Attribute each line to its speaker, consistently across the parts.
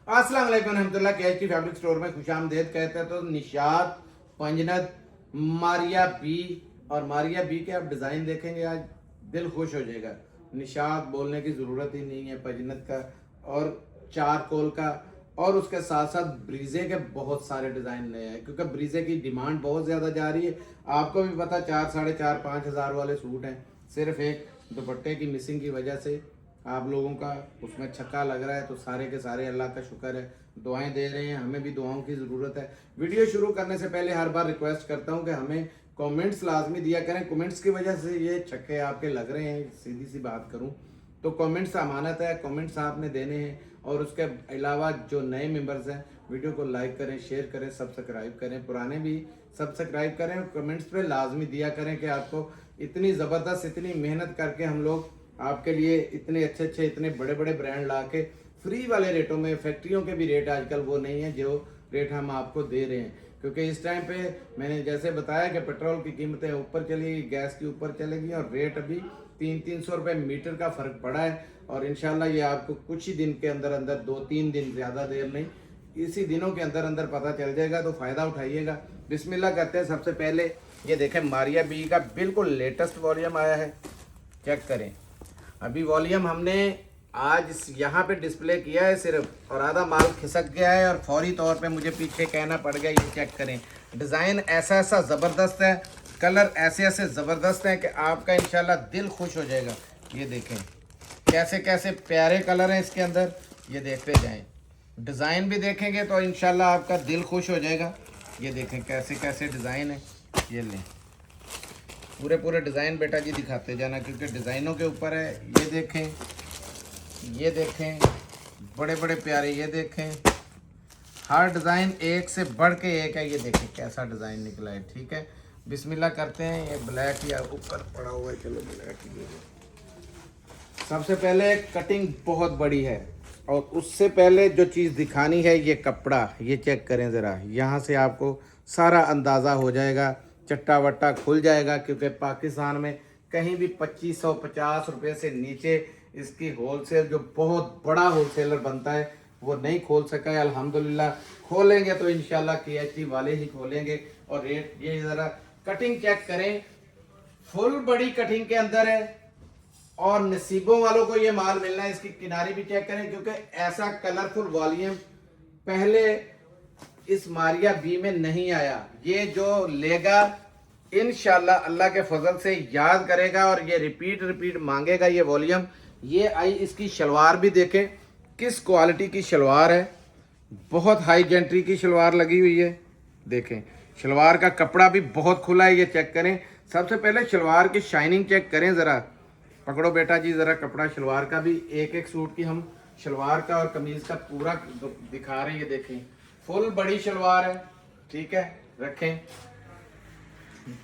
Speaker 1: अस्सलाम वालेकुम रहमतुल्लाह। KHT फैब्रिक स्टोर में खुशामदीद कहते हैं। तो निशात, पंजनत, मारिया बी और मारिया बी के आप डिज़ाइन देखेंगे आज दिल खुश हो जाएगा। निशात बोलने की ज़रूरत ही नहीं है, पंजनत का और चारकोल का और उसके साथ साथ ब्रीजे के बहुत सारे डिज़ाइन नए हैं क्योंकि ब्रीजे की डिमांड बहुत ज़्यादा जा रही है। आपको भी पता 4, 4.5, 5,000 वाले सूट हैं, सिर्फ एक दुपट्टे की मिसिंग की वजह से आप लोगों का उसमें छक्का लग रहा है। तो सारे के सारे अल्लाह का शुक्र है, दुआएं दे रहे हैं, हमें भी दुआओं की ज़रूरत है। वीडियो शुरू करने से पहले हर बार रिक्वेस्ट करता हूं कि हमें कमेंट्स लाजमी दिया करें। कमेंट्स की वजह से ये छक्के आपके लग रहे हैं, सीधी सी बात करूं तो कमेंट्स अमानत है, कमेंट्स आपने देने हैं। और उसके अलावा जो नए मेंबर्स हैं वीडियो को लाइक करें, शेयर करें, सब्सक्राइब करें, पुराने भी सब्सक्राइब करें और कमेंट्स पे लाजमी दिया करें कि आपको इतनी ज़बरदस्त, इतनी मेहनत करके हम लोग आपके लिए इतने अच्छे इतने बड़े बड़े ब्रांड ला के फ्री वाले रेटों में, फैक्ट्रियों के भी रेट आजकल वो नहीं है जो रेट हम आपको दे रहे हैं। क्योंकि इस टाइम पे मैंने जैसे बताया कि पेट्रोल की कीमतें ऊपर चली, गैस की ऊपर चलेगी और रेट अभी 300-300 रुपये मीटर का फ़र्क पड़ा है। और इंशाल्लाह ये आपको कुछ ही दिन के अंदर अंदर, 2-3 दिन, ज़्यादा देर नहीं, इसी दिनों के अंदर अंदर पता चल जाएगा। तो फ़ायदा उठाइएगा। बिस्मिल्लाह करते हैं। सबसे पहले ये देखें, मारिया बी का बिल्कुल लेटेस्ट वॉल्यूम आया है, चेक करें। अभी वॉल्यूम हमने आज यहाँ पे डिस्प्ले किया है सिर्फ, और आधा माल खिसक गया है और फौरी तौर पे मुझे पीछे कहना पड़ गया। ये चेक करें, डिज़ाइन ऐसा ऐसा ज़बरदस्त है, कलर ऐसे ऐसे ज़बरदस्त हैं कि आपका इंशाल्लाह दिल खुश हो जाएगा। ये देखें कैसे कैसे प्यारे कलर हैं इसके अंदर, ये देखते जाएं। डिज़ाइन भी देखेंगे तो इंशाल्लाह आपका दिल खुश हो जाएगा। ये देखें कैसे कैसे डिज़ाइन है, ये लें पूरे पूरे डिज़ाइन बेटा जी दिखाते जाना क्योंकि डिज़ाइनों के ऊपर है। ये देखें बड़े बड़े प्यारे, ये देखें हर डिज़ाइन एक से बढ़ के एक है। ये देखें कैसा डिज़ाइन निकला है, ठीक है। बिस्मिल्लाह करते हैं। ये ब्लैक या ऊपर पड़ा हुआ है, चलो ब्लैक ही। सबसे पहले कटिंग बहुत बड़ी है और उससे पहले जो चीज़ दिखानी है ये कपड़ा, ये चेक करें ज़रा, यहाँ से आपको सारा अंदाज़ा हो जाएगा, चट्टा वट्टा खुल जाएगा। क्योंकि पाकिस्तान में कहीं भी 2550 रुपये से नीचे इसकी होलसेल, जो बहुत बड़ा होलसेलर बनता है, वो नहीं खोल सका है। अल्हम्दुलिल्लाह खोलेंगे तो इंशाल्लाह KHT वाले ही खोलेंगे। और रेट ये ज़रा कटिंग चेक करें, फुल बड़ी कटिंग के अंदर है और नसीबों वालों को ये माल मिलना है। इसकी किनारी भी चेक करें क्योंकि ऐसा कलरफुल वॉल्यूम पहले इस मारिया बी में नहीं आया। ये जो लेगा इंशाल्लाह अल्लाह के फजल से याद करेगा और ये रिपीट मांगेगा ये वॉल्यूम। ये आई, इसकी शलवार भी देखें किस क्वालिटी की शलवार है, बहुत हाई जेंट्री की शलवार लगी हुई है। देखें शलवार का कपड़ा भी बहुत खुला है, ये चेक करें। सबसे पहले शलवार की शाइनिंग चेक करें ज़रा, पकड़ो बेटा जी ज़रा कपड़ा शलवार का भी। एक एक सूट की हम शलवार का और कमीज़ का पूरा दिखा रहे हैं। ये देखें फुल बड़ी शलवार है, ठीक है, रखें।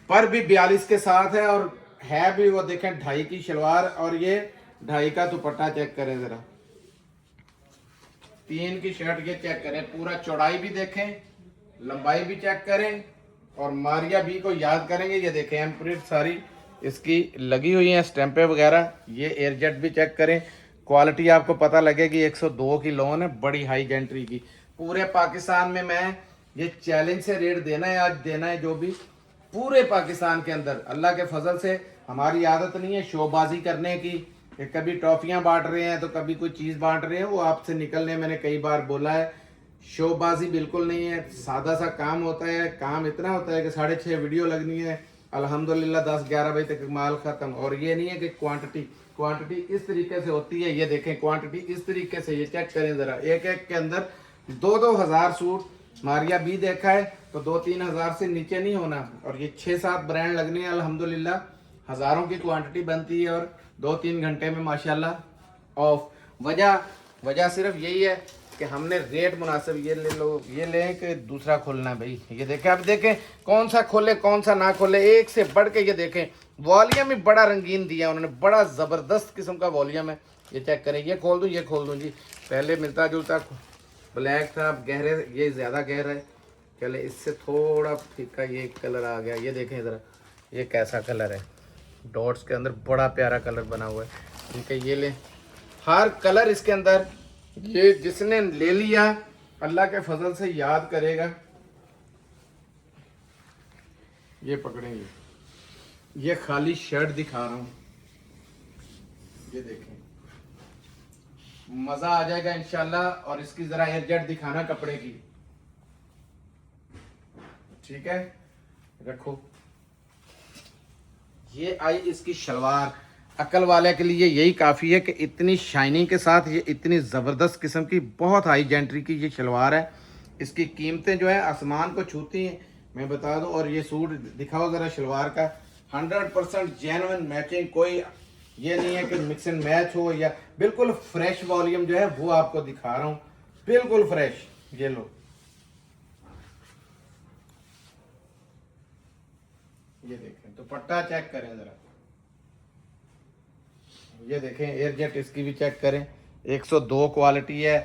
Speaker 1: पर भी 42 के साथ है और है भी, वो देखें 2.5 की शलवार और ये 2.5 का दुपट्टा चेक करें ज़रा। 3 की शर्ट ये चेक करें, पूरा चौड़ाई भी देखें, लंबाई भी चेक करें और मारिया बी को याद करेंगे। ये देखें एम्प्रिंट सारी इसकी लगी हुई है, स्टैंपें वगैरह। ये एयरजेट भी चेक करें, क्वालिटी आपको पता लगेगी। 102 की लोन है, बड़ी हाई जेंट्री की। पूरे पाकिस्तान में मैं ये चैलेंज से रेट देना है, आज देना है जो भी पूरे पाकिस्तान के अंदर। अल्लाह के फजल से हमारी आदत नहीं है शोबाजी करने की, कि कभी टॉफियाँ बांट रहे हैं तो कभी कोई चीज़ बांट रहे हैं, वो आपसे निकलने, मैंने कई बार बोला है, शोबाजी बिल्कुल नहीं है। सादा सा काम होता है, काम इतना होता है कि 6:30 वीडियो लगनी है, अल्हम्दुलिल्लाह 10-11 बजे तक माल ख़त्म। और ये नहीं है कि क्वांटिटी इस तरीके से होती है। ये देखें क्वांटिटी इस तरीके से, ये चेक करें ज़रा, एक एक के अंदर 2-2 हज़ार सूट मारिया बी देखा है तो 2-3 हज़ार से नीचे नहीं होना। और ये 6-7 ब्रांड लगने हैं, अल्हम्दुलिल्लाह हज़ारों की क्वांटिटी बनती है और 2-3 घंटे में माशाल्लाह ऑफ। वजह सिर्फ यही है कि हमने रेट मुनासिब ये ले लो, ये लें कि दूसरा खोलना भाई। ये देखें, अब देखें कौन सा खोले कौन सा ना खोले, एक से बढ़ के। ये देखें वॉल्यूम भी बड़ा रंगीन दिया उन्होंने, बड़ा ज़बरदस्त किस्म का वॉल्यूम है। ये चेक करें, ये खोल दूँ जी। पहले मिलता जुलता ब्लैक था, अब गहरे, ये ज़्यादा गहरा है, चले इससे थोड़ा फीका ये कलर आ गया। ये देखें ज़रा, ये कैसा कलर है, डॉट्स के अंदर बड़ा प्यारा कलर बना हुआ है, ठीक है। ये लें, हर कलर इसके अंदर ये जिसने ले लिया अल्लाह के फजल से याद करेगा। ये पकड़ेंगे, ये खाली शर्ट दिखा रहा हूं, ये देखें, मजा आ जाएगा इंशाल्लाह। और इसकी जरा एयरजेट दिखाना कपड़े की, ठीक है, रखो। ये आई इसकी शलवार। अकल वाले के लिए यही काफ़ी है कि इतनी शाइनिंग के साथ ये इतनी ज़बरदस्त किस्म की बहुत हाई जेंट्री की ये शलवार है। इसकी कीमतें जो है आसमान को छूती हैं, मैं बता दूं। और ये सूट दिखाओ ज़रा शलवार का, 100% जेन्युइन मैचिंग, कोई ये नहीं है कि मिक्स एंड मैच हो, या बिल्कुल फ्रेश वॉल्यूम जो है वो आपको दिखा रहा हूँ, बिल्कुल फ्रेश। ये लो, ये देखें, दुपट्टा चेक करें ज़रा, ये देखें एयरजेट इसकी भी चेक करें, 102 क्वालिटी है।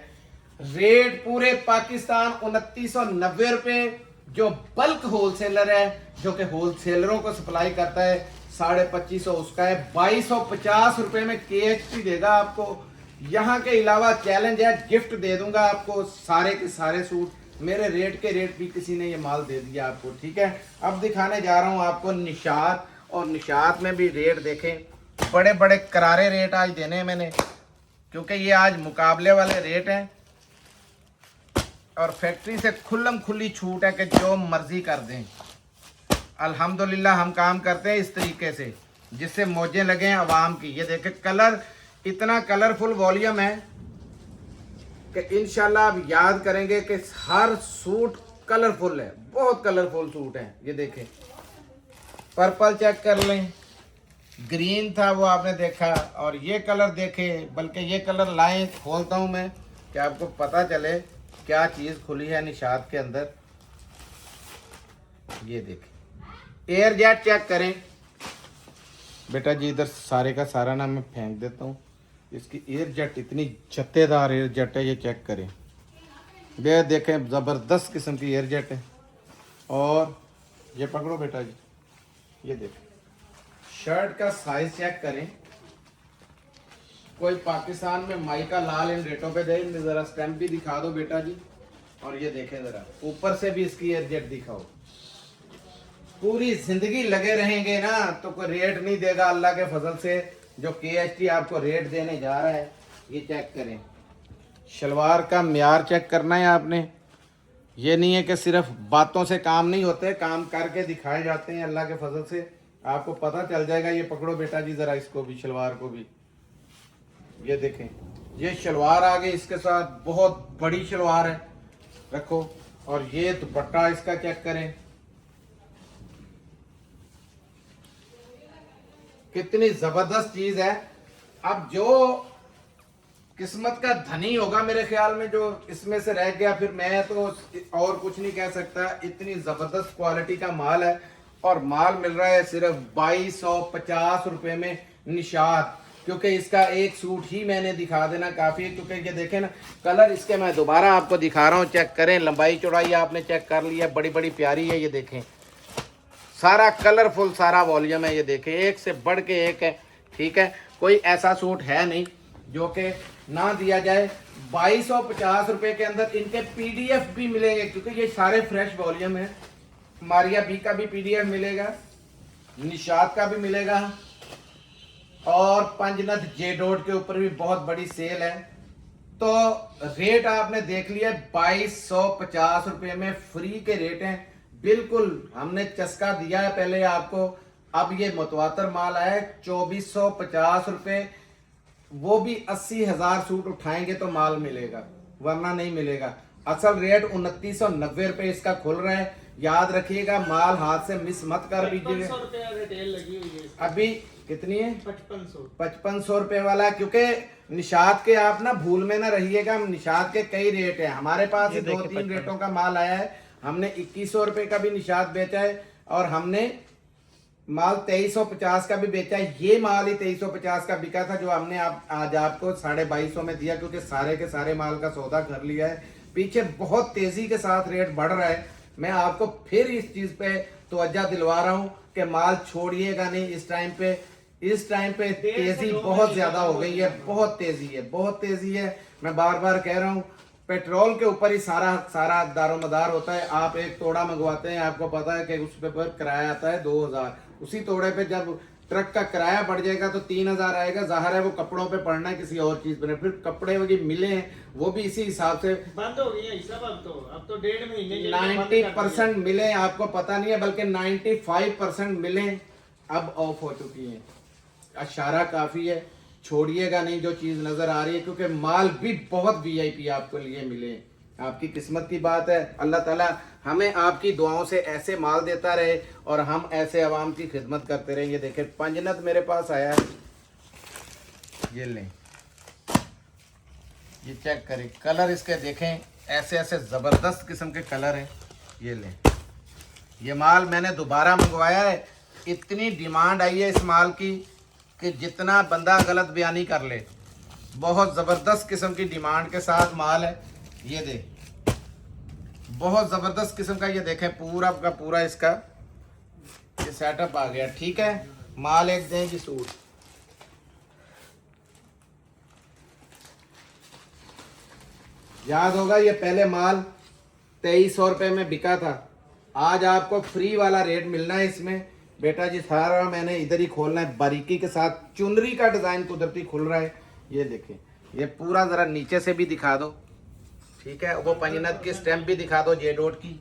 Speaker 1: रेट पूरे पाकिस्तान 2990 रुपये। जो बल्क होलसेलर है, जो कि होलसेलरों को सप्लाई करता है, 2550 उसका है। 2250 रुपये में KHP देगा आपको। यहाँ के अलावा चैलेंज है, गिफ्ट दे दूंगा आपको सारे के सारे सूट। मेरे रेट के रेट भी किसी ने ये माल दे दिया आपको, ठीक है। अब दिखाने जा रहा हूँ आपको निशात, और निशात में भी रेट देखें, बड़े बड़े करारे रेट आज देने हैं मैंने, क्योंकि ये आज मुकाबले वाले रेट हैं और फैक्ट्री से खुल्लम खुली छूट है कि जो मर्जी कर दें। अल्हम्दुलिल्लाह हम काम करते हैं इस तरीके से जिससे मौजें लगें आवाम की। ये देखें कलर, इतना कलरफुल वॉल्यूम है कि इंशाल्लाह आप याद करेंगे कि हर सूट कलरफुल है, बहुत कलरफुल सूट है। ये देखें, पर्पल चेक कर लें, ग्रीन था वो आपने देखा, और ये कलर देखें, बल्कि ये कलर लाएं, खोलता हूं मैं कि आपको पता चले क्या चीज़ खुली है निशात के अंदर। ये देखें, एयरजेट चेक करें बेटा जी, इधर सारे का सारा ना मैं फेंक देता हूँ। इसकी एयरजेट इतनी जत्तेदार एयरजेट है, ये चेक करें, ये देखें ज़बरदस्त किस्म की एयरजेट है। और ये पकड़ो बेटा जी, ये देखें, शर्ट का साइज चेक करें, कोई पाकिस्तान में माइका लाल इन रेटों पे दे, जरा स्टैम्प भी दिखा दो बेटा जी। और ये देखें जरा ऊपर से भी इसकी एयरजेट दिखाओ। पूरी जिंदगी लगे रहेंगे ना तो कोई रेट नहीं देगा अल्लाह के फजल से जो KHT आपको रेट देने जा रहा है। ये चेक करें, शलवार का म्यार चेक करना है आपने। ये नहीं है कि सिर्फ बातों से काम नहीं होते, काम करके दिखाए जाते हैं अल्लाह के फजल से, आपको पता चल जाएगा। ये पकड़ो बेटा जी जरा इसको भी, शलवार को भी, ये देखें, ये शलवार आ गई इसके साथ, बहुत बड़ी शलवार है, रखो। और ये दुपट्टा इसका चेक करें, कितनी जबरदस्त चीज है। अब जो किस्मत का धनी होगा मेरे ख्याल में, जो इसमें से रह गया, फिर मैं तो और कुछ नहीं कह सकता। इतनी जबरदस्त क्वालिटी का माल है, और माल मिल रहा है सिर्फ 2250 रुपए में निशात। क्योंकि इसका एक सूट ही मैंने दिखा देना काफ़ी है, क्योंकि ये देखें ना कलर इसके, मैं दोबारा आपको दिखा रहा हूँ, चेक करें। लंबाई चौड़ाई आपने चेक कर लिया, बड़ी बड़ी प्यारी है। ये देखें सारा कलरफुल, सारा वॉल्यूम है। ये देखें एक से बढ़ के एक है, ठीक है। कोई ऐसा सूट है नहीं जो कि ना दिया जाए। 2250 रुपये के अंदर इनके PDF भी मिलेंगे, क्योंकि ये सारे फ्रेश वॉल्यूम है। मारिया बी का भी PDF मिलेगा, निशात का भी मिलेगा, और पंजनत जे डॉट के ऊपर भी बहुत बड़ी सेल है। तो रेट आपने देख लिया, 2250 रुपये में फ्री के रेट हैं, बिल्कुल हमने चस्का दिया है पहले आपको। अब ये मुतवातर माल आया है 2450 रुपये, वो भी 80,000 सूट उठाएंगे तो माल मिलेगा, वरना नहीं मिलेगा। असल रेट 2990 रुपये इसका खुल रहा है, याद रखिएगा, माल हाथ से मिस मत कर दीजिएगा। अभी कितनी है? 5500 रुपये वाला, क्योंकि निशात के आप ना भूल में ना रहिएगा, निशात के कई रेट हैं। हमारे पास 2-3 रेटों का माल आया है, हमने 2100 रुपये का भी निशात बेचा है, और हमने माल 2350 का भी बेचा है। ये माल ही 2350 का बिका था, जो हमने आज आपको 2250 में दिया, क्योंकि सारे के सारे माल का सौदा कर लिया है। पीछे बहुत तेजी के साथ रेट बढ़ रहा है। मैं आपको फिर इस चीज पे तवज्जो दिलवा रहा हूँ कि माल छोड़िएगा नहीं इस टाइम पे, इस टाइम पे तेजी बहुत ज्यादा हो गई है, बहुत तेजी है, बहुत तेजी है। मैं बार बार कह रहा हूँ, पेट्रोल के ऊपर ही सारा सारा दारोमदार होता है। आप एक तोड़ा मंगवाते हैं, आपको पता है कि उस पे पर किराया आता है 2000, उसी तोड़े पे जब ट्रक का किराया बढ़ जाएगा तो 3000 आएगा। जाहिर है वो कपड़ों पे पड़ना है, किसी और चीज पे, फिर कपड़े वगैरह मिले हैं वो भी इसी हिसाब से
Speaker 2: बंद हो गई है सब। अब तो 1.5 महीने के लिए
Speaker 1: 90% मिले, आपको पता नहीं है, बल्कि 95% मिले अब ऑफ हो चुकी हैं। अशारा काफी है, छोड़िएगा नहीं जो चीज नजर आ रही है, क्योंकि माल भी बहुत वीआईपी आपको लिए मिले। आपकी किस्मत की बात है, अल्लाह ताला हमें आपकी दुआओं से ऐसे माल देता रहे और हम ऐसे आवाम की खिदमत करते रहे। ये देखें पंजनत मेरे पास आया है, ये लें, ये चेक करें कलर इसके, देखें ऐसे ऐसे जबरदस्त किस्म के कलर हैं। ये लें, ये माल मैंने दोबारा मंगवाया है, इतनी डिमांड आई है इस माल की कि जितना बंदा गलत बयानी कर ले। बहुत ज़बरदस्त किस्म की डिमांड के साथ माल है। ये देख, बहुत ज़बरदस्त किस्म का, ये देखें पूरा का पूरा इसका ये सेटअप आ गया। ठीक है, माल एक दें जी सूट, याद होगा ये पहले माल 2300 रुपये में बिका था, आज आपको फ्री वाला रेट मिलना है इसमें। बेटा जी सारा मैंने इधर ही खोलना है, बारीकी के साथ चुनरी का डिज़ाइन कुदरती खुल रहा है। ये देखें, ये पूरा ज़रा नीचे से भी दिखा दो, ठीक है, वो पंजनत की स्टैम्प भी दिखा दो जे डॉट की,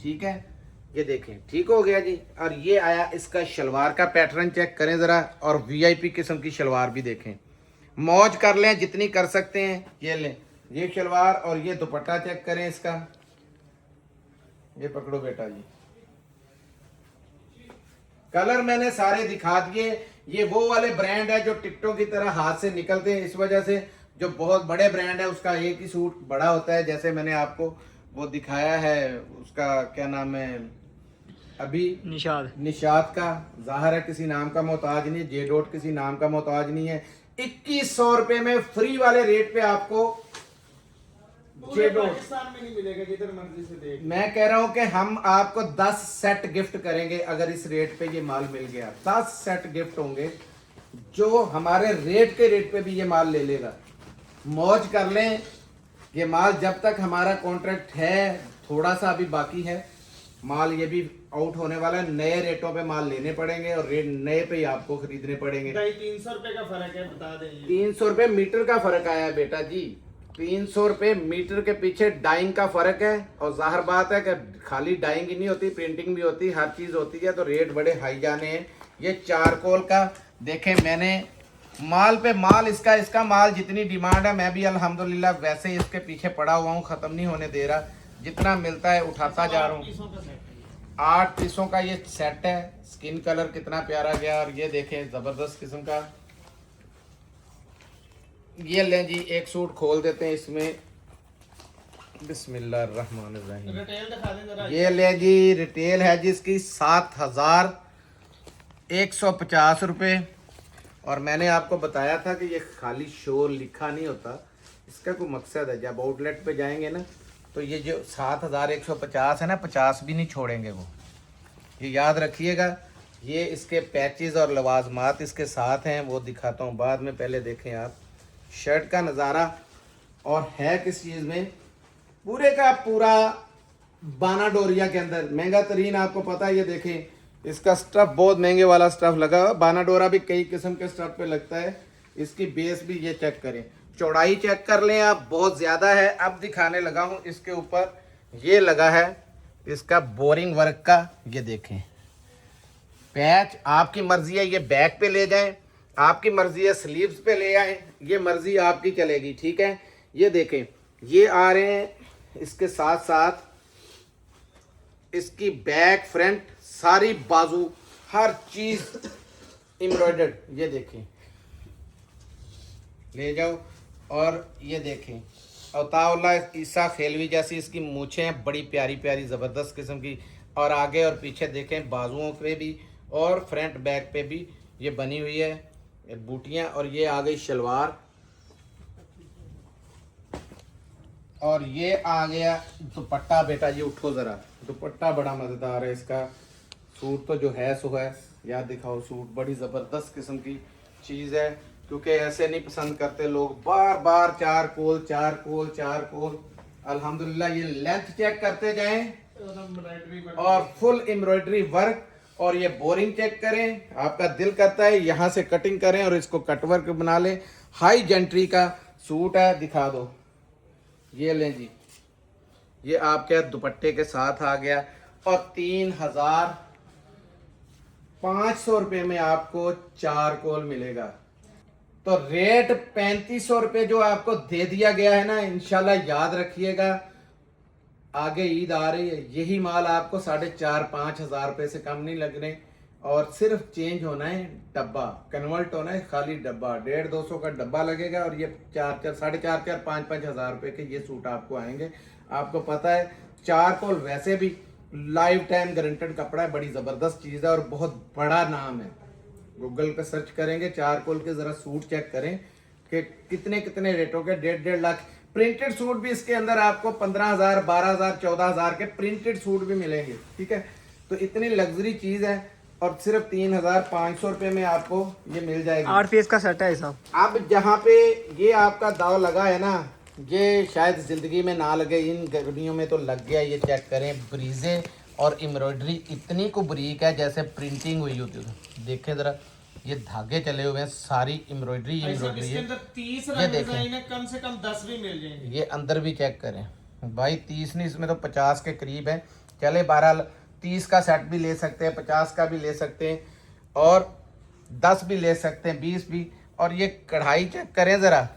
Speaker 1: ठीक है। ये देखें, ठीक हो गया जी। और ये आया इसका शलवार का पैटर्न, चेक करें ज़रा, और वीआईपी किस्म की शलवार भी देखें, मौज कर लें जितनी कर सकते हैं। ये लें, ये शलवार और ये दुपट्टा चेक करें इसका, ये पकड़ो बेटा जी, कलर मैंने सारे दिखा दिए। ये वो वाले ब्रांड है जो टिकटों की तरह हाथ से निकलते हैं, इस वजह से जो बहुत बड़े ब्रांड है उसका एक ही सूट बड़ा होता है। जैसे मैंने आपको वो दिखाया है, उसका क्या नाम है अभी, निशात का, जाहिर है किसी नाम का मोहताज नहीं, जे डॉट किसी नाम का मोहताज नहीं है। 2100 रुपये में फ्री वाले रेट पे आपको जे डॉट
Speaker 2: पाकिस्तान में नहीं मिलेगा, जिधर मर्जी से देख।
Speaker 1: मैं कह रहा हूं कि हम आपको 10 सेट गिफ्ट करेंगे अगर इस रेट पे ये माल मिल गया। 10 सेट गिफ्ट होंगे, जो हमारे रेट के रेट पे भी ये माल ले लेगा। मौज कर लें, ये माल जब तक हमारा कॉन्ट्रैक्ट है, थोड़ा सा अभी बाकी है, माल ये भी आउट होने वाला है। नए रेटों पे माल लेने पड़ेंगे और रेट नए पे ही आपको खरीदने पड़ेंगे।
Speaker 2: 300 रुपए का फर्क है, बता दें।
Speaker 1: 300 रुपये मीटर का फर्क आया है बेटा जी, 300 रुपये मीटर के पीछे डाइंग का फर्क है। और जाहिर बात है कि खाली डाइंग ही नहीं होती, प्रिंटिंग भी होती, हर चीज़ होती है, तो रेट बड़े हाई जाने हैं। ये चारकोल का देखें, मैंने माल पे माल, इसका माल जितनी डिमांड है, मैं भी अल्हम्दुलिल्लाह वैसे ही इसके पीछे पड़ा हुआ हूँ, ख़त्म नहीं होने दे रहा, जितना मिलता है उठाता जा रहा हूँ। 8 पीसों का ये सेट है, स्किन कलर कितना प्यारा गया। और ये देखें ज़बरदस्त किस्म का, ये लें जी, एक सूट खोल देते हैं इसमें, बिस्मिल्लाहिर्रहमानिर्रहीम।
Speaker 2: रिटेल दिखा दें जरा।
Speaker 1: ये लें जी, रिटेल है जी इसकी 7150 रुपये। और मैंने आपको बताया था कि ये खाली शो लिखा नहीं होता, इसका कोई मकसद है। जब आउटलेट पे जाएंगे ना, तो ये जो 7150 है ना, 50 भी नहीं छोड़ेंगे वो, ये याद रखिएगा। ये इसके पैचेस और लवाजमात इसके साथ हैं, वो दिखाता हूँ बाद में, पहले देखें आप शर्ट का नज़ारा। और है किस चीज़ में, पूरे का पूरा बाना डोरिया के अंदर, महंगा तरीन, आपको पता है। ये देखें, इसका स्टफ़ बहुत महंगे वाला स्टफ़ लगा हुआ, बाना डोरा भी कई किस्म के स्टफ़ पे लगता है। इसकी बेस भी ये चेक करें, चौड़ाई चेक कर लें आप, बहुत ज़्यादा है। अब दिखाने लगा हूँ इसके ऊपर, ये लगा है इसका बोरिंग वर्क का, ये देखें पैच, आपकी मर्जी है ये बैक पे ले जाएं, आपकी मर्जी है स्लीव्स पे ले आए, ये मर्जी आपकी चलेगी, ठीक है। ये देखें, ये आ रहे हैं इसके साथ साथ इसकी बैक फ्रंट सारी बाजू हर चीज एम्ब्रॉयडर्ड, ये देखें, ले जाओ। और ये देखें, अताउल्ला ईसा खेलवी जैसी इसकी मूछें हैं, बड़ी प्यारी प्यारी ज़बरदस्त किस्म की। और आगे और पीछे देखें, बाजुओं पे भी और फ्रंट बैक पे भी ये बनी हुई है बूटियाँ। और ये आ गई शलवार, और ये आ गया दुपट्टा। बेटा ये उठो ज़रा, दुपट्टा बड़ा मज़ेदार है इसका। सूट तो जो है सो है, यार दिखाओ सूट, बड़ी ज़बरदस्त किस्म की चीज़ है, क्योंकि ऐसे नहीं पसंद करते लोग, बार बार चार कोल। अल्हम्दुलिल्लाह ये लेंथ चेक करते जाएं और फुल एम्ब्रॉयडरी वर्क, और ये बोरिंग चेक करें। आपका दिल करता है यहाँ से कटिंग करें और इसको कट वर्क बना लें। हाई जेंट्री का सूट है, दिखा दो, ये लें जी, ये आपके दुपट्टे के साथ आ गया और 3,500 रुपये में आपको 4 कोल मिलेगा। तो रेट 3500 रुपये जो आपको दे दिया गया है ना, इंशाल्लाह याद रखिएगा, आगे ईद आ रही है, यही माल आपको 4,500-5 हजार रुपये से कम नहीं लगने, और सिर्फ चेंज होना है डब्बा, कन्वर्ट होना है, खाली डब्बा 150-200 का डब्बा लगेगा और ये 4,500 हजार रुपये के ये सूट आपको आएंगे। आपको पता है 4 कोल वैसे भी लाइफ टाइम गारंटेड कपड़ा है, बड़ी ज़बरदस्त चीज़ है और बहुत बड़ा नाम है। गूगल पे सर्च करेंगे 4 कोल के, ज़रा सूट चेक करें कि कितने कितने रेटों के, 1.5 लाख प्रिंटेड सूट भी इसके अंदर आपको 15,000, 12,000, 14,000 के प्रिंटेड सूट भी मिलेंगे, ठीक है। तो इतनी लग्जरी चीज़ है और सिर्फ 3,500 रुपये में आपको ये मिल जाएगी।
Speaker 3: 8 पीस का सेट है साहब।
Speaker 1: अब जहाँ पे ये आपका दाव लगा है ना, ये शायद जिंदगी में ना लगे, इन गर्मियों में तो लग गया। ये चेक करें, ब्रीजे और एम्ब्रॉयडरी इतनी को बरीक है जैसे प्रिंटिंग हुई होती है। देखें ज़रा, ये धागे चले हुए हैं, सारी एम्ब्रॉयडरी है।
Speaker 2: इसके अंदर 30
Speaker 1: ये
Speaker 2: रंग
Speaker 1: देखें,
Speaker 2: डिजाइन है, कम से कम 10 भी मिल जाएंगे।
Speaker 1: ये अंदर भी चेक करें भाई, 30 नहीं, इसमें तो 50 के करीब है। चले 12, 30 का सेट भी ले सकते हैं, 50 का भी ले सकते हैं और 10 भी ले सकते हैं, 20 भी। और ये कढ़ाई चेक करें ज़रा,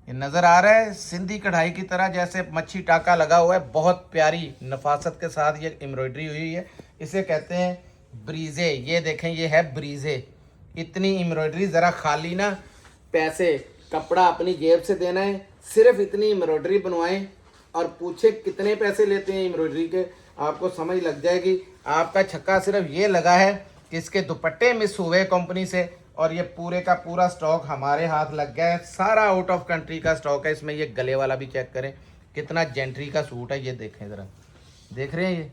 Speaker 1: ये नज़र आ रहा है सिंधी कढ़ाई की तरह, जैसे मच्छी टाका लगा हुआ है। बहुत प्यारी नफासत के साथ ये एम्ब्रॉयडरी हुई है। इसे कहते हैं ब्रीजे। ये देखें, ये है ब्रीजे। इतनी एम्ब्रॉयडरी, ज़रा खाली ना पैसे, कपड़ा अपनी जेब से देना है, सिर्फ इतनी एम्ब्रॉयडरी बनवाएं और पूछे कितने पैसे लेते हैं एम्ब्रॉयडरी के, आपको समझ लग जाएगी। आपका छक्का सिर्फ ये लगा है कि इसके दुपट्टे मिस हुए कंपनी से, और ये पूरे का पूरा स्टॉक हमारे हाथ लग गया है। सारा आउट ऑफ कंट्री का स्टॉक है इसमें। ये गले वाला भी चेक करें, कितना जेंट्री का सूट है। ये देखें ज़रा, देख रहे हैं, ये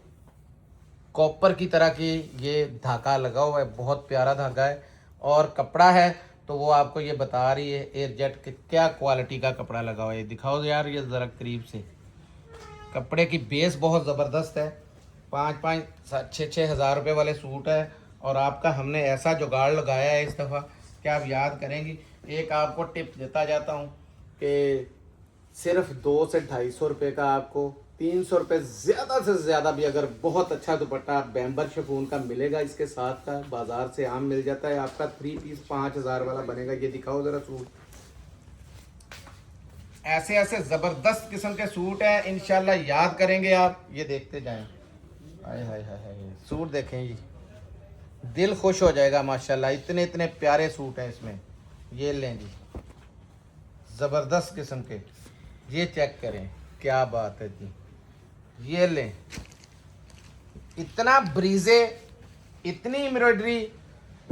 Speaker 1: कॉपर की तरह की ये धागा लगा हुआ है, बहुत प्यारा धागा है। और कपड़ा है तो वो आपको ये बता रही है एयरजेट के क्या क्वालिटी का कपड़ा लगा हुआ है। दिखाओ यार ये ज़रा करीब से, कपड़े की बेस बहुत ज़बरदस्त है। 5-5, 6-6 हज़ार रुपये वाले सूट है और आपका हमने ऐसा जुगाड़ लगाया है इस दफ़ा कि आप याद करेंगी। एक आपको टिप देता जाता हूँ कि सिर्फ 200 से 250 रुपये का आपको 300 रुपये ज़्यादा से ज़्यादा भी अगर बहुत अच्छा दुपट्टा बैम्बर शिफॉन का मिलेगा इसके साथ का, बाज़ार से आम मिल जाता है आपका 3 पीस 5,000 वाला बनेगा। ये दिखाओ ज़रा सूट, ऐसे ऐसे ज़बरदस्त किस्म के सूट हैं, इंशाल्लाह याद करेंगे आप। ये देखते जाएं, हाय हाय हाय हाय, सूट देखें जी, दिल खुश हो जाएगा माशाल्लाह। इतने इतने प्यारे सूट हैं इसमें। ये लें जी, ज़बरदस्त किस्म के, ये चेक करें, क्या बात है जी। ये लें, इतना ब्रीजे, इतनी एम्ब्रॉयडरी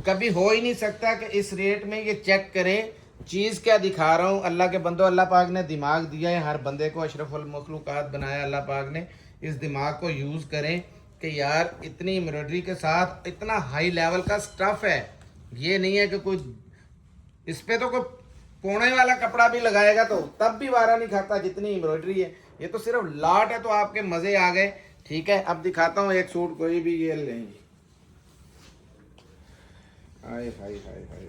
Speaker 1: कभी हो ही नहीं सकता कि इस रेट में। ये चेक करें, चीज़ क्या दिखा रहा हूँ। अल्लाह के बंदो, अल्लाह पाक ने दिमाग दिया है, हर बंदे को अशरफुल मखलूकात बनाया अल्लाह पाक ने। इस दिमाग को यूज़ करें कि यार इतनी एम्ब्रॉयडरी के साथ इतना हाई लेवल का स्टफ़ है। ये नहीं है कि कोई इस पर तो कोई पोने वाला कपड़ा भी लगाएगा तो तब भी वारा नहीं खाता जितनी एम्ब्रॉयडरी है। ये तो सिर्फ लाट है, तो आपके मज़े आ गए, ठीक है। अब दिखाता हूँ एक सूट, कोई भी ये लेंगे। हाय हाय हाय हाय हाय,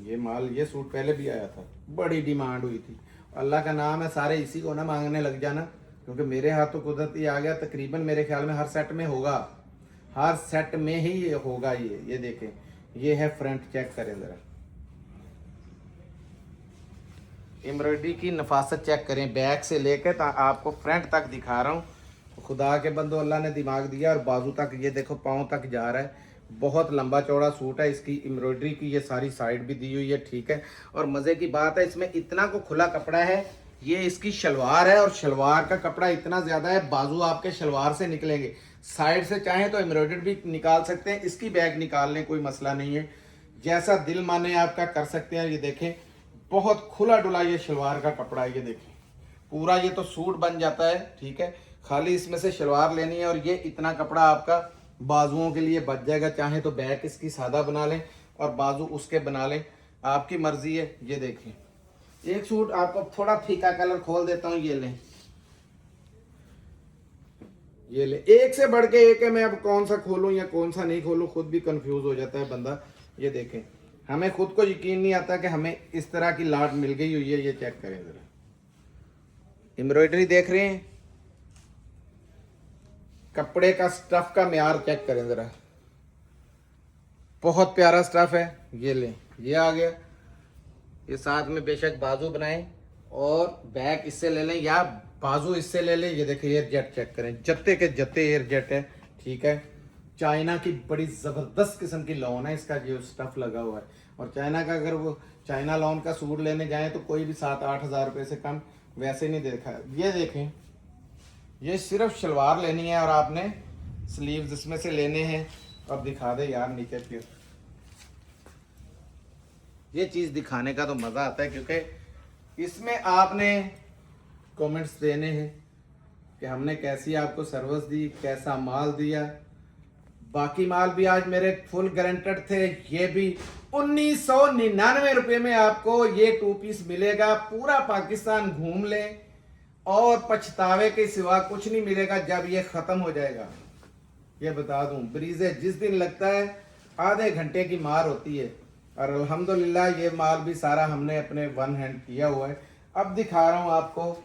Speaker 1: ये माल, ये सूट पहले भी आया था, बड़ी डिमांड हुई थी। अल्लाह का नाम है, सारे इसी को ना मांगने लग जाना, क्योंकि मेरे हाथ तो कुदरती आ गया। तकरीबन मेरे ख्याल में हर सेट में होगा, हर सेट में ही ये होगा। ये देखें, ये है फ्रंट, चेक करें ज़रा, एम्ब्रॉयडरी की नफासत चेक करें, बैक से लेकर आपको फ्रंट तक दिखा रहा हूँ। खुदा के बंदो, अल्लाह ने दिमाग दिया और बाजू तक, ये देखो पाँव तक जा रहा है। बहुत लंबा चौड़ा सूट है। इसकी एम्ब्रॉयडरी की ये सारी साइड भी दी हुई है, ठीक है। और मज़े की बात है, इसमें इतना को खुला कपड़ा है। ये इसकी शलवार है और शलवार का कपड़ा इतना ज़्यादा है, बाजू आपके शलवार से निकलेंगे। साइड से चाहें तो एम्ब्रॉयडरी भी निकाल सकते हैं, इसकी बैग निकाल लें, कोई मसला नहीं है। जैसा दिल माने आपका कर सकते हैं। ये देखें, बहुत खुला डुला ये शलवार का कपड़ा है। ये देखें, पूरा ये तो सूट बन जाता है, ठीक है। खाली इसमें से शलवार लेनी है और ये इतना कपड़ा आपका बाजुओं के लिए बच जाएगा। चाहे तो बैक इसकी सादा बना लें और बाजू उसके बना लें, आपकी मर्जी है। ये देखें, एक सूट आपको थोड़ा फीका कलर खोल देता हूँ, ये लें, ये ले, एक से बढ़ के एक है। मैं अब कौन सा खोलूं या कौन सा नहीं खोलूं, खुद भी कंफ्यूज हो जाता है बंदा। ये देखें, हमें खुद को यकीन नहीं आता कि हमें इस तरह की लाट मिल गई हुई है। ये चेक करें जरा, एम्ब्रॉयडरी देख रहे हैं, कपड़े का स्टफ का म्यार चेक करें जरा, बहुत प्यारा स्टफ है। ये लें, ये आ गया। ये साथ में बेशक बाजू बनाएं और बैक इससे ले लें या बाजू इससे ले लें। ये देखिए एयर जेट चेक करें, जत्ते के जत्ते एयर जेट है, ठीक है। चाइना की बड़ी ज़बरदस्त किस्म की लॉन है, इसका जो स्टफ लगा हुआ है। और चाइना का अगर वो चाइना लॉन का सूट लेने जाएं तो कोई भी 7-8 हज़ार रुपये से कम वैसे नहीं देखा। ये देखें, ये सिर्फ शलवार लेनी है और आपने स्लीव्स इसमें से लेने हैं। अब दिखा दे यार नीचे फिर, ये चीज़ दिखाने का तो मज़ा आता है क्योंकि इसमें आपने कमेंट्स देने हैं कि हमने कैसी आपको सर्विस दी, कैसा माल दिया। बाकी माल भी आज मेरे फुल गारंटेड थे। ये भी 1999 रुपये में आपको ये 2 पीस मिलेगा। पूरा पाकिस्तान घूम लें और पछतावे के सिवा कुछ नहीं मिलेगा जब ये ख़त्म हो जाएगा। ये बता दूं, ब्रीजे जिस दिन लगता है आधे घंटे की मार होती है। और अल्हम्दुलिल्लाह ये माल भी सारा हमने अपने वन हैंड किया हुआ है। अब दिखा रहा हूँ आपको,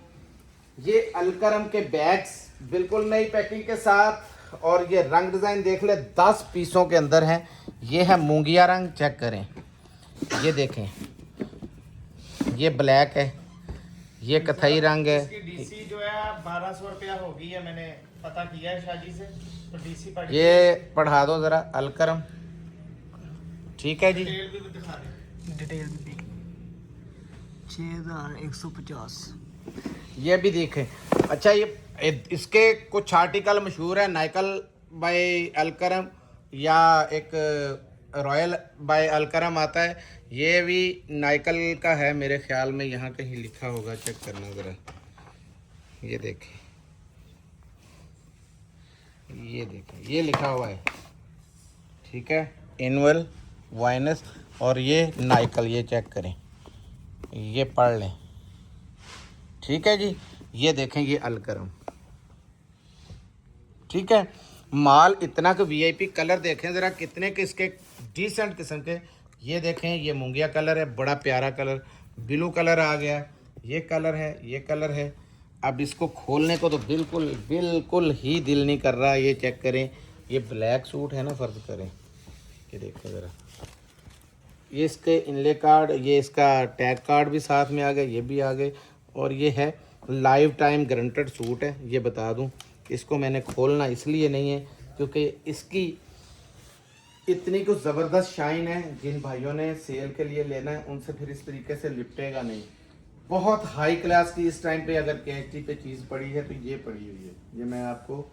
Speaker 1: ये अलकरम के बैग्स बिल्कुल नई पैकिंग के साथ। और ये रंग डिज़ाइन देख ले, 10 पीसों के अंदर हैं। ये है मूंगिया रंग, चेक करें, ये देखें, ये ब्लैक है, ये कथई रंग है।
Speaker 2: इसकी डीसी जो है 1200 रुपया हो गई है, मैंने पता किया है शादी से, तो डीसी पड़
Speaker 1: ये पढ़ा दो ज़रा, अलकरम, ठीक है जी।
Speaker 2: डिटेल भी दिखा दें।
Speaker 3: डिटेल भी 6150।
Speaker 1: ये भी देखें। अच्छा, ये इसके कुछ आर्टिकल मशहूर है, नाइकल बाय अलकरम या एक रॉयल बाय अलकरम आता है। ये भी नाइकल का है मेरे ख्याल में, यहाँ कहीं लिखा होगा, चेक करना ज़रा। ये देखें, ये देखें, ये लिखा हुआ है, ठीक है, इनवल वाइनस। और ये नाइकल, ये चेक करें, ये पढ़ लें, ठीक है जी। ये देखें, ये अलकरम, ठीक है। माल इतना कि वीआईपी कलर देखें ज़रा कितने के इसके डिसेंट किस्म के। ये देखें, ये मूंगिया कलर है, बड़ा प्यारा कलर, ब्लू कलर आ गया, ये कलर है, ये कलर है। अब इसको खोलने को तो बिल्कुल बिल्कुल ही दिल नहीं कर रहा। ये चेक करें, ये ब्लैक सूट है ना, फ़र्ज करें, ये देखें ज़रा, ये इसके इनले कार्ड, ये इसका टैग कार्ड भी साथ में आ गए, ये भी आ गए। और ये है लाइफ टाइम गारंटेड सूट है। ये बता दूं, इसको मैंने खोलना इसलिए नहीं है क्योंकि इसकी इतनी कुछ ज़बरदस्त शाइन है। जिन भाइयों ने सेल के लिए लेना है उनसे फिर इस तरीके से लिपटेगा नहीं। बहुत हाई क्लास की इस टाइम पे अगर KHT पे चीज़ पड़ी है तो ये पड़ी हुई है। ये मैं आपको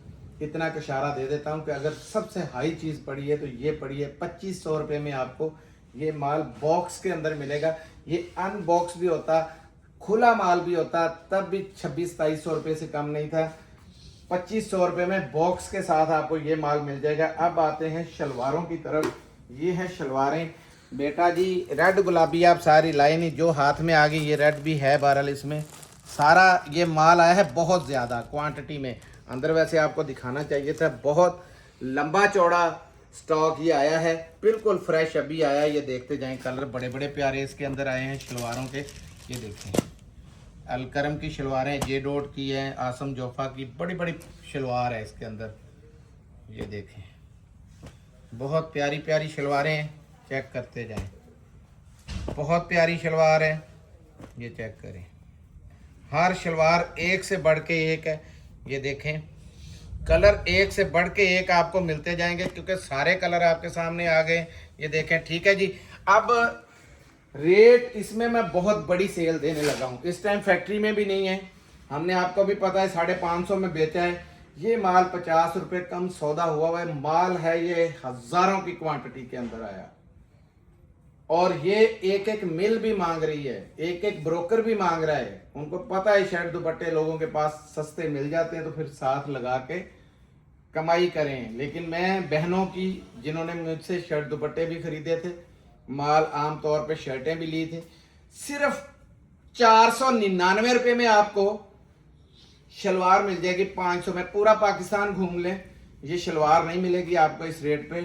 Speaker 1: इतना का इशारा दे देता हूँ कि अगर सबसे हाई चीज़ पड़ी है तो ये पड़ी है। 2500 रुपये में आपको ये माल बॉक्स के अंदर मिलेगा। ये अनबॉक्स भी होता, खुला माल भी होता, तब भी 2600-2700 रुपये से कम नहीं था। 2500 रुपये में बॉक्स के साथ आपको ये माल मिल जाएगा। अब आते हैं शलवारों की तरफ। ये है शलवारें बेटा जी, रेड गुलाबी आप सारी लाइन ही जो हाथ में आ गई, ये रेड भी है। बहरहाल इसमें सारा ये माल आया है बहुत ज़्यादा क्वांटिटी में। अंदर वैसे आपको दिखाना चाहिए था, बहुत लंबा चौड़ा स्टॉक ये आया है, बिल्कुल फ्रेश अभी आया। ये देखते जाएं, कलर बड़े बड़े प्यारे इसके अंदर आए हैं शलवारों के। ये देखें, अलकरम की शलवारें, जे डॉट की हैं, आसम जोफा की, बड़ी बड़ी शलवार है इसके अंदर। ये देखें, बहुत प्यारी प्यारी शलवारें हैं, चेक करते जाएं, बहुत प्यारी शलवार है। ये चेक करें, हर शलवार एक से बढ़ के एक है। ये देखें, कलर एक से बढ़ के एक आपको मिलते जाएंगे क्योंकि सारे कलर आपके सामने आ गए। ये देखें, ठीक है जी। अब रेट इसमें मैं बहुत बड़ी सेल देने लगा हूँ। इस टाइम फैक्ट्री में भी नहीं है, हमने आपको भी पता है 550 में बेचा है। ये माल 50 रुपये कम सौदा हुआ है माल है। ये हज़ारों की क्वांटिटी के अंदर आया और ये एक एक मिल भी मांग रही है, एक एक ब्रोकर भी मांग रहा है। उनको पता है शर्ट दुपट्टे लोगों के पास सस्ते मिल जाते हैं तो फिर साथ लगा के कमाई करें। लेकिन मैं बहनों की, जिन्होंने मुझसे शर्ट दुपट्टे भी खरीदे थे, माल आम तौर पे शर्टें भी ली थी, सिर्फ 499 रुपये में आपको शलवार मिल जाएगी 500 में। पूरा पाकिस्तान घूम लें, ये शलवार नहीं मिलेगी आपको इस रेट पे।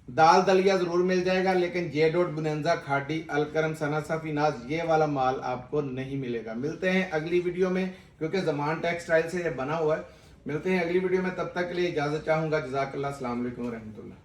Speaker 1: दाल दलिया जरूर मिल जाएगा, लेकिन जेडोट बुनंजा खाटी अलकरम सना सफी नाज ये वाला माल आपको नहीं मिलेगा। मिलते हैं अगली वीडियो में, क्योंकि जमान टेक्सटाइल से ये बना हुआ है। मिलते हैं अगली वीडियो में, तब तक के लिए इजाजत चाहूंगा। जज़ाकल्लाह, अस्सलाम वालेकुम रहमतुल्लाह।